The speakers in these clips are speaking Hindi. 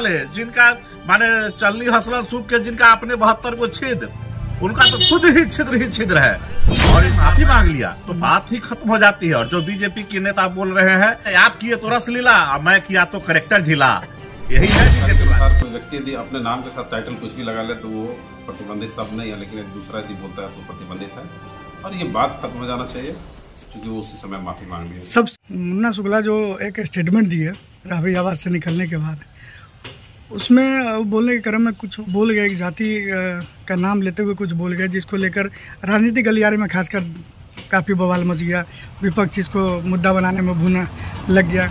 वाले जिनका माने चलनी हसलन सूप के जिनका आपने 72 को छेद, उनका तो खुद ही छिद्र है और माफी मांग लिया तो बात ही खत्म हो जाती है। और जो बीजेपी के नेता बोल रहे हैं आप किए तो रसलीला, मैं किया तो करेक्टर झीला, यही है। कोई व्यक्ति यदि अपने नाम के साथ टाइटल कुछ भी लगा ले तो वो प्रतिबंधित शब्द नहीं है, लेकिन एक दूसरा यदि बोलता है तो प्रतिबंधित है और ये बात खत्म हो जाना चाहिए क्योंकि वो उसी समय माफी मांग ली। सब मुन्ना शुक्ला जो एक स्टेटमेंट दी है राबड़ी आवाज से निकलने के बाद, उसमें बोलने के क्रम में कुछ बोल गए, जाति का नाम लेते हुए कुछ बोल गए, जिसको लेकर राजनीतिक गलियारे में खासकर काफ़ी बवाल मच गया, विपक्ष इसको मुद्दा बनाने में भूना लग गया।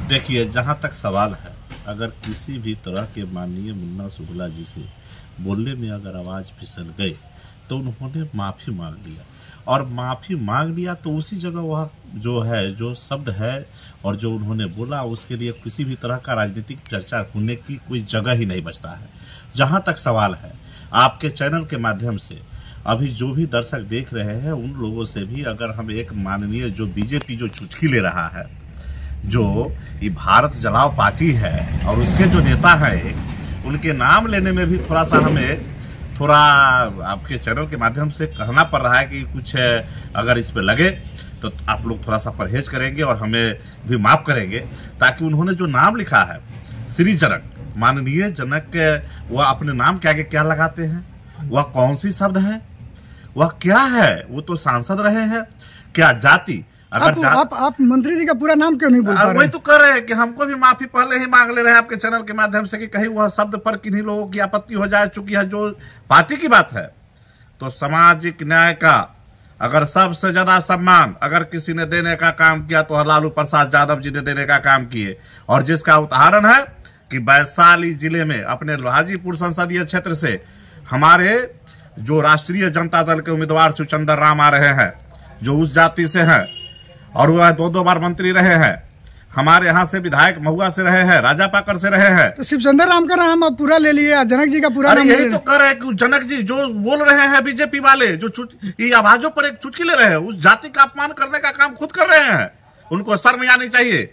देखिए, जहाँ तक सवाल है, अगर किसी भी तरह के माननीय मुन्ना शुक्ला जी से बोलने में अगर आवाज़ फिसल गई तो उन्होंने माफ़ी मांग लिया और माफ़ी मांग लिया तो उसी जगह वह जो है, जो शब्द है और जो उन्होंने बोला, उसके लिए किसी भी तरह का राजनीतिक चर्चा होने की कोई जगह ही नहीं बचता है। जहां तक सवाल है, आपके चैनल के माध्यम से अभी जो भी दर्शक देख रहे हैं उन लोगों से भी अगर हम एक माननीय जो बीजेपी जो चुटकी ले रहा है, जो ये भारत जलाओ पार्टी है और उसके जो नेता हैं, उनके नाम लेने में भी थोड़ा सा हमें थोड़ा आपके चैनल के माध्यम से कहना पड़ रहा है कि कुछ अगर इस पे लगे तो आप लोग थोड़ा सा परहेज करेंगे और हमें भी माफ करेंगे, ताकि उन्होंने जो नाम लिखा है श्री जनक, माननीय जनक के, वह अपने नाम के आगे क्या लगाते हैं, वह कौन सी शब्द है, वह क्या है, वो तो सांसद रहे हैं, क्या जाति, अगर आप मंत्री जी का पूरा नाम क्यों नहीं बोल पा रहे? वही तो कर रहे हैं कि हमको भी माफी पहले ही मांग ले रहे हैं आपके चैनल के माध्यम से कि कहीं वह शब्द पर किन्हीं लोगों की आपत्ति हो जाए। चूंकि है जो पार्टी की बात है तो सामाजिक न्याय का अगर सबसे ज्यादा सम्मान अगर किसी ने देने का काम किया तो लालू प्रसाद यादव जी ने देने का काम किए, और जिसका उदाहरण है कि वैशाली जिले में अपने हाजीपुर संसदीय क्षेत्र से हमारे जो राष्ट्रीय जनता दल के उम्मीदवार शिवचंद्र राम आ रहे हैं, जो उस जाति से हैं और वह 2 बार मंत्री रहे हैं, हमारे यहाँ से विधायक महुआ से रहे हैं, राजापाकर से रहे हैं। तो शिवचंद्र राम का नाम आप पूरा ले लिए, जनक जी का पूरा नाम यही तो कर रहे हैं कि जनक जी जो बोल रहे हैं बीजेपी वाले, जो ये आवाजों पर एक चुटकी ले रहे हैं, उस जाति का अपमान करने का काम खुद कर रहे हैं। उनको शर्म आनी चाहिए।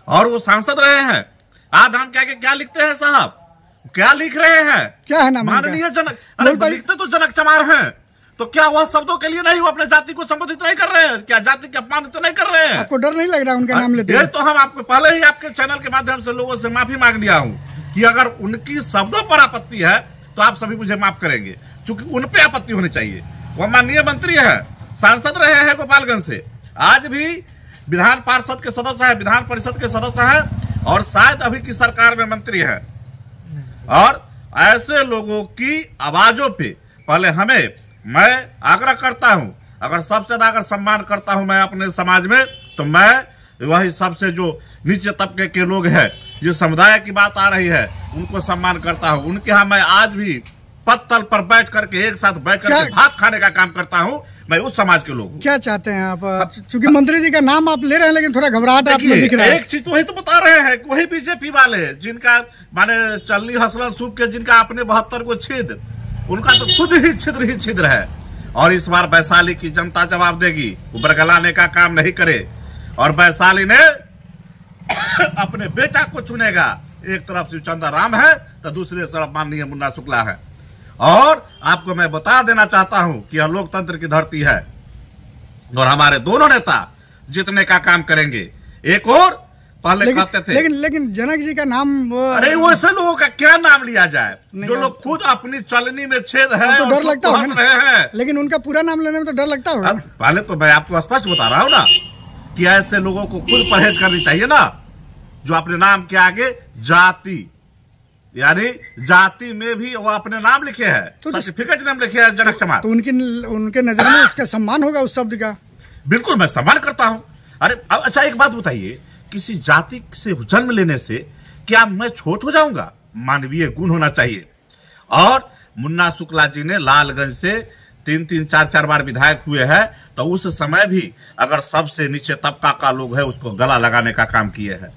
और वो सांसद रहे हैं, आप नाम क्या क्या लिखते हैं साहब, क्या लिख रहे हैं, क्या है नाम, माननीय जनक, अरे लिखते तो जनक चमार हैं, तो क्या वह शब्दों के लिए नहीं, वो अपने जाति को संबोधित नहीं कर रहे हैं, क्या जाति के अपमान तो नहीं कर रहे हैं? आपको डर नहीं लग रहा उनका नाम लेते? ये तो हम आपको पहले ही आपके चैनल के माध्यम से लोगों से माफी मांग लिया हूँ कि अगर उनकी शब्दों पर आपत्ति है तो आप सभी मुझे माफ करेंगे, क्योंकि उन पे आपत्ति होनी चाहिए। वह माननीय मंत्री है, सांसद रहे हैं गोपालगंज से, आज भी विधान पार्षद के सदस्य है, विधान परिषद के सदस्य है और शायद अभी की सरकार में मंत्री है। और ऐसे लोगों की आवाजों पे पहले मैं आग्रह करता हूं, अगर सबसे ज्यादा अगर सम्मान करता हूं मैं अपने समाज में, तो मैं वही सबसे जो नीचे तबके के लोग हैं, जिस समुदाय की बात आ रही है, उनको सम्मान करता हूं। उनके यहाँ मैं आज भी पत्तल पर बैठ करके एक साथ बैठ करके भात खाने का काम करता हूं। मैं उस समाज के लोग हूं। क्या चाहते हैं आप? क्योंकि मंत्री जी का नाम आप ले रहे हैं लेकिन थोड़ा घबराहट आप में दिख रहा है। एक चीज तो वही तो बता रहे हैं, वही बीजेपी वाले जिनका माने चलनी हसलन सूप के जिनका आपने 72 को छेद, उनका तो खुद ही छिद्र है। और इस बार वैशाली की जनता जवाब देगी, वो बरगलाने का काम नहीं करे और वैशाली ने अपने बेटा को चुनेगा। एक तरफ शिवचंद्र राम है तो दूसरी तरफ माननीय मुन्ना शुक्ला है। और आपको मैं बता देना चाहता हूं कि यह लोकतंत्र की धरती है और हमारे दोनों नेता जितने का काम करेंगे। एक और पहले कहते थे लेकिन जनक जी का नाम अरे वैसे लोगों का क्या नाम लिया जाए जो लोग खुद अपनी चलनी में छेद है तो डर लगता है रहे हैं, लेकिन उनका पूरा नाम लेने में तो डर लगता होगा। पहले तो मैं आपको स्पष्ट बता रहा हूँ ना कि ऐसे लोगों को खुद परहेज करनी चाहिए ना, जो अपने नाम के आगे जाति, यानी जाति में भी वो अपने नाम लिखे हैं, सर्टिफिकेट नाम लिखे हैं जनक चमार, तो उनके नजर में उसका सम्मान होगा उस शब्द का। बिल्कुल मैं सम्मान करता हूँ। अरे अच्छा एक बात बताइए, किसी जाति से जन्म लेने से क्या मैं छोट हो जाऊंगा? मानवीय गुण होना चाहिए। और मुन्ना शुक्ला जी ने लालगंज से 3-3, 4-4 बार विधायक हुए हैं, तो उस समय भी अगर सबसे नीचे तबका का लोग है उसको गला लगाने का काम किए हैं।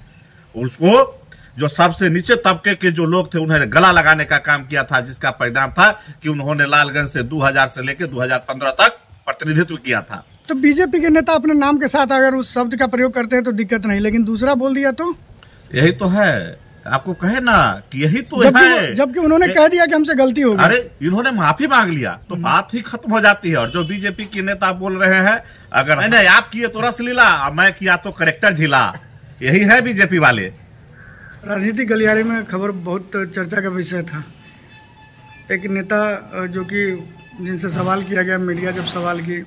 उसको जो सबसे नीचे तबके के जो लोग थे उन्होंने गला लगाने का काम किया था, जिसका परिणाम था कि उन्होंने लालगंज से 2000 से लेकर 2015 तक प्रतिनिधित्व किया था। तो बीजेपी के नेता अपने नाम के साथ अगर उस शब्द का प्रयोग करते हैं तो दिक्कत नहीं, लेकिन दूसरा बोल दिया तो यही तो है आपको कहे ना कि यही तो है। जबकि उन्होंने कह दिया कि हमसे गलती हो गई। अरे इन्होंने माफी मांग लिया तो बात ही खत्म हो जाती है। और जो बीजेपी के नेता बोल रहे हैं, अगर मैंने आप किए तो रस लीला, मैं किया तो करेक्टर झिला, यही है बीजेपी वाले। राजनीतिक गलियारे में खबर बहुत चर्चा का विषय था। एक नेता जो कि जिनसे सवाल किया गया, मीडिया जब सवाल की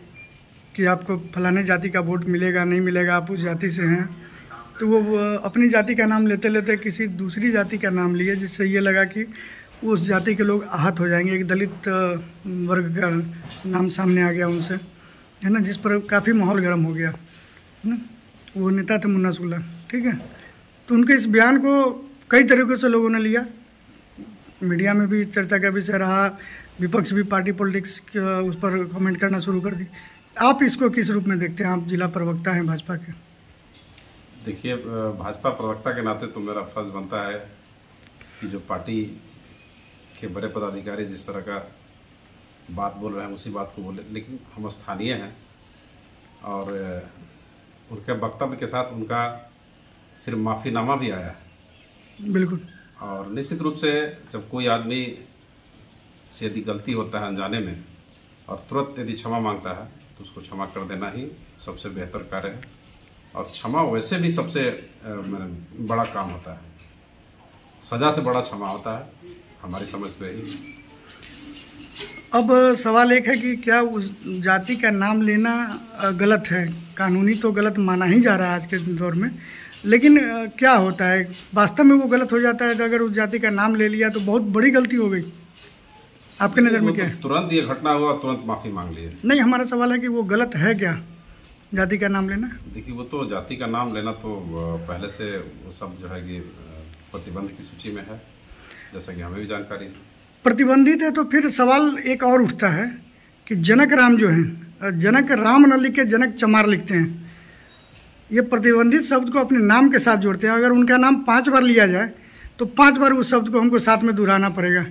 कि आपको फलाने जाति का वोट मिलेगा नहीं मिलेगा, आप उस जाति से हैं, तो वो अपनी जाति का नाम लेते लेते किसी दूसरी जाति का नाम लिए, जिससे ये लगा कि उस जाति के लोग आहत हो जाएंगे। एक दलित वर्ग का नाम सामने आ गया उनसे, है ना, जिस पर काफ़ी माहौल गर्म हो गया, है ना। वो नेता थे मुन्ना शुक्ला, ठीक है। तो उनके इस बयान को कई तरीक़ों से लोगों ने लिया, मीडिया में भी चर्चा का विषय रहा, विपक्ष भी पार्टी पॉलिटिक्स उस पर कमेंट करना शुरू कर दी। आप इसको किस रूप में देखते हैं? आप जिला प्रवक्ता हैं भाजपा के। देखिए, भाजपा प्रवक्ता के नाते तो मेरा फर्ज बनता है कि जो पार्टी के बड़े पदाधिकारी जिस तरह का बात बोल रहे हैं उसी बात को बोले, लेकिन हम स्थानीय हैं और उनके वक्तव्य के साथ उनका फिर माफ़ीनामा भी आया है। बिल्कुल। और निश्चित रूप से जब कोई आदमी से यदि गलती होता है अनजाने में और तुरंत यदि क्षमा मांगता है तो उसको क्षमा कर देना ही सबसे बेहतर कार्य है। और क्षमा वैसे भी सबसे बड़ा काम होता है, सजा से बड़ा क्षमा होता है, हमारी समझ तो यही। अब सवाल एक है कि क्या उस जाति का नाम लेना गलत है? कानूनी तो गलत माना ही जा रहा है आज के दौर में, लेकिन क्या होता है वास्तव में? वो गलत हो जाता है अगर उस जाति का नाम ले लिया तो बहुत बड़ी गलती हो गई। आपके नज़र में क्या है? तुरंत ये घटना हुआ, तुरंत माफ़ी मांग लिए। नहीं, हमारा सवाल है कि वो गलत है क्या जाति का नाम लेना? देखिए, वो तो जाति का नाम लेना तो पहले से वो सब जो है कि प्रतिबंध की सूची में है, जैसा कि हमें भी जानकारी है। प्रतिबंधित है तो फिर सवाल एक और उठता है कि जनक राम जो हैं, जनक राम न लिख के जनक चमार लिखते हैं। ये प्रतिबंधित शब्द को अपने नाम के साथ जोड़ते हैं। अगर उनका नाम 5 बार लिया जाए तो 5 बार उस शब्द को हमको साथ में दोहराना पड़ेगा।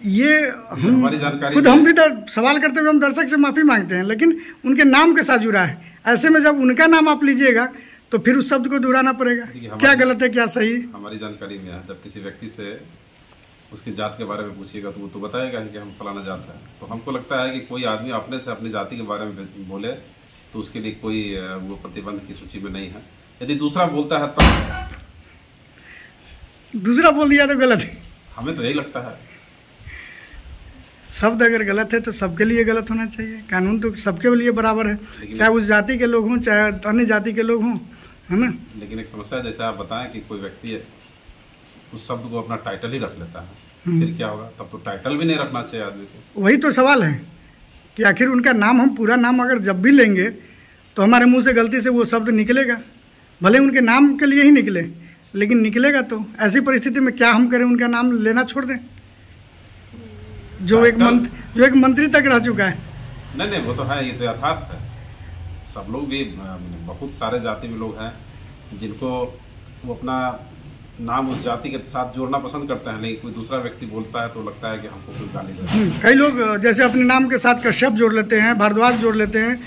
ये हमारी जानकारी खुद हम भी सवाल करते हुए हम दर्शक से माफ़ी मांगते हैं, लेकिन उनके नाम के साथ जुड़ा है। ऐसे में जब उनका नाम आप लीजिएगा तो फिर उस शब्द को दोहराना पड़ेगा। क्या गलत है क्या सही? हमारी जानकारी में है, जब किसी व्यक्ति से उसकी जात के बारे में पूछिएगा तो वो तो बताएगा कि हम फलाना जात है। तो हमको लगता है कि कोई आदमी अपने से अपनी जाति के बारे में बोले तो उसके लिए कोई वो प्रतिबंध की सूची में नहीं है। यदि दूसरा बोलता है तो दूसरा बोल दिया तो गलत है। हमें तो यही लगता है। शब्द अगर गलत है तो सबके लिए गलत होना चाहिए। कानून तो सबके लिए बराबर है, चाहे उस जाति के लोग हों चाहे अन्य जाति के लोग हों, है ना। लेकिन एक समस्या जैसे आप बताएं कि कोई व्यक्ति उस शब्द को अपना टाइटल ही रख लेता है, फिर क्या होगा? तब तो टाइटल भी नहीं रखना चाहिए आदमी को। वही तो सवाल है कि आखिर उनका नाम, हम पूरा नाम अगर जब भी लेंगे तो हमारे मुंह से गलती से वो शब्द निकलेगा, भले उनके नाम के लिए ही निकले, लेकिन निकलेगा। तो ऐसी परिस्थिति में क्या हम करें? उनका नाम लेना छोड़ दें जो एक मंत्री तक रह चुका है। नहीं, वो तो है, ये तो यथार्थ है। सब लोग भी, बहुत सारे जाति में लोग हैं जिनको वो अपना नाम उस जाति के साथ जोड़ना पसंद करते हैं, लेकिन कोई दूसरा व्यक्ति बोलता है तो लगता है कि हमको कोई गाली दे रहा है। कई लोग जैसे अपने नाम के साथ कश्यप जोड़ लेते हैं, भारद्वाज जोड़ लेते हैं,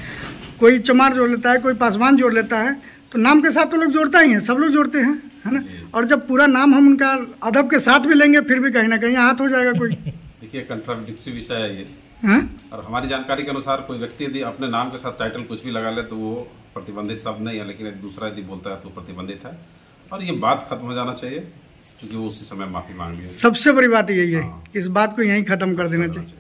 कोई चमार जोड़ लेता है, कोई पासवान जोड़ लेता है। तो नाम के साथ तो लोग जोड़ता ही है, सब लोग जोड़ते हैं, है ना। और जब पूरा नाम हम उनका अदब के साथ भी लेंगे फिर भी कहीं ना कहीं हाथ हो जाएगा कोई। देखिए, कंट्राडिक्टरी विषय है ये। हाँ? और हमारी जानकारी के अनुसार कोई व्यक्ति यदि अपने नाम के साथ टाइटल कुछ भी लगा ले तो वो प्रतिबंधित शब्द नहीं है, लेकिन यदि दूसरा यदि बोलता है तो प्रतिबंधित है। और ये बात खत्म हो जाना चाहिए, क्योंकि वो उसी समय माफी मांग ली। सबसे बड़ी बात यही है, इस बात को यहीं खत्म कर देना चाहिए।